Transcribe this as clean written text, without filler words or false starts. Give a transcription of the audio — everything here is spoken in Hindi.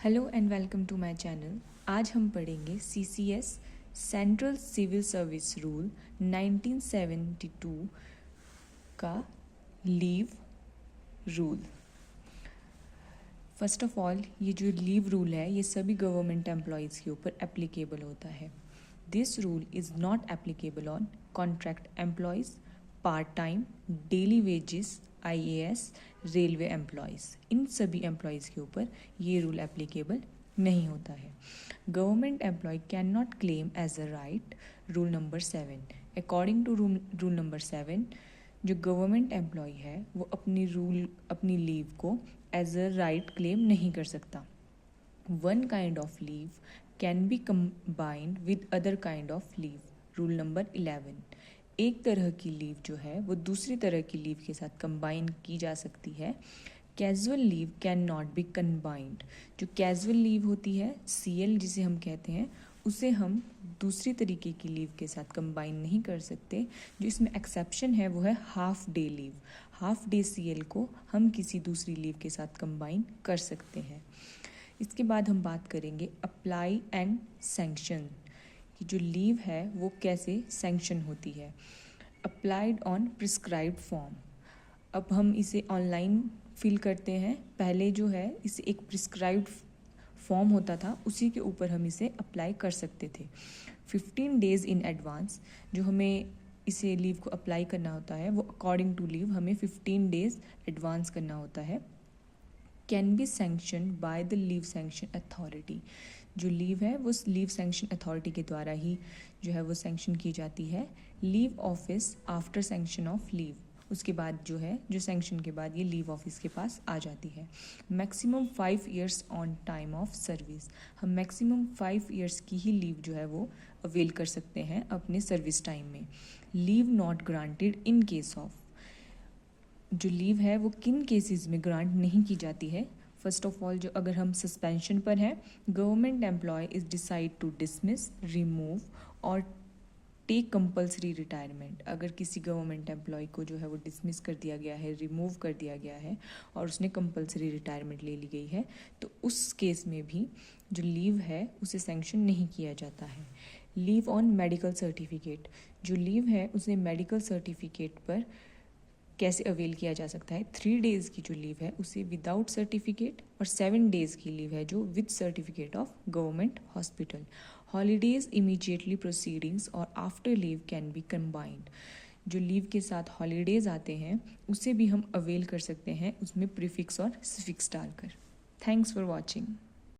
Hello and welcome to my channel. आज हम पढ़ेंगे CCS central civil service rule 1972 का leave rule. First of all, ये जो लीव रूल है ये सभी गवर्नमेंट एम्प्लॉयज़ के ऊपर एप्लीकेबल होता है। This rule is not applicable on contract employees, part time, daily wages, IAS, railway employees. इन सभी एम्प्लॉयज़ के ऊपर ये रूल एप्लीकेबल नहीं होता है। Government employee can not claim as a right rule number 7। According to rule number 7, जो गवर्नमेंट एम्प्लॉय है वो अपनी लीव को एज अ राइट क्लेम नहीं कर सकता। One kind of leave can be combined with other kind of leave. Rule number 11, एक तरह की लीव जो है वो दूसरी तरह की लीव के साथ कंबाइन की जा सकती है। Casual leave can not be combined. जो कैजुअल लीव होती है, CL जिसे हम कहते हैं, उसे हम दूसरी तरीके की लीव के साथ कंबाइन नहीं कर सकते। जो इसमें एक्सेप्शन है वो है half day leave. Half day CL को हम किसी दूसरी लीव के साथ कंबाइन कर सकते हैं। इसके बाद हम बात करेंगे अप्लाई एंड सैंक्शन कि जो लीव है वो कैसे सैंक्शन होती है। Applied on prescribed form. अब हम इसे ऑनलाइन फिल करते हैं। पहले जो है इसे एक प्रिस्क्राइब्ड फॉर्म होता था, उसी के ऊपर हम इसे अप्लाई कर सकते थे। 15 डेज़ इन एडवांस जो हमें इसे लीव को अप्लाई करना होता है वो अकॉर्डिंग टू लीव हमें 15 डेज़ एडवांस करना होता है। Can be sanction by the leave sanction authority. जो लीव है वो लीव सैंक्शन अथॉरिटी के द्वारा ही जो है वो सैंक्शन की जाती है। Leave office after sanction of leave, उसके बाद जो है जो सैंक्शन के बाद ये लीव ऑफिस के पास आ जाती है। Maximum 5 years on time of service. हम मैक्सिमम 5 ईयर्स की ही लीव जो है वो अवेल कर सकते हैं अपने सर्विस टाइम में। Leave not granted in case of. जो लीव है वो किन केसेस में ग्रांट नहीं की जाती है। फर्स्ट ऑफ ऑल, जो अगर हम सस्पेंशन पर हैं, government employee is decide to dismiss, remove और टेक कंपल्सरी रिटायरमेंट। अगर किसी गवर्नमेंट एम्प्लॉय को जो है वो डिसमिस कर दिया गया है, रिमूव कर दिया गया है और उसने कंपल्सरी रिटायरमेंट ले ली गई है, तो उस केस में भी जो लीव है उसे सैंक्शन नहीं किया जाता है। Leave on medical certificate. जो लीव है उसे मेडिकल सर्टिफिकेट पर कैसे अवेल किया जा सकता है। 3 डेज़ की जो लीव है उसे विदाउट सर्टिफिकेट और 7 डेज़ की लीव है जो with certificate of government hospital. Holidays, immediately proceedings और after leave can be combined. जो लीव के साथ हॉलीडेज आते हैं उसे भी हम अवेल कर सकते हैं, उसमें प्रीफिक्स और सफिक्स डालकर। Thanks for watching.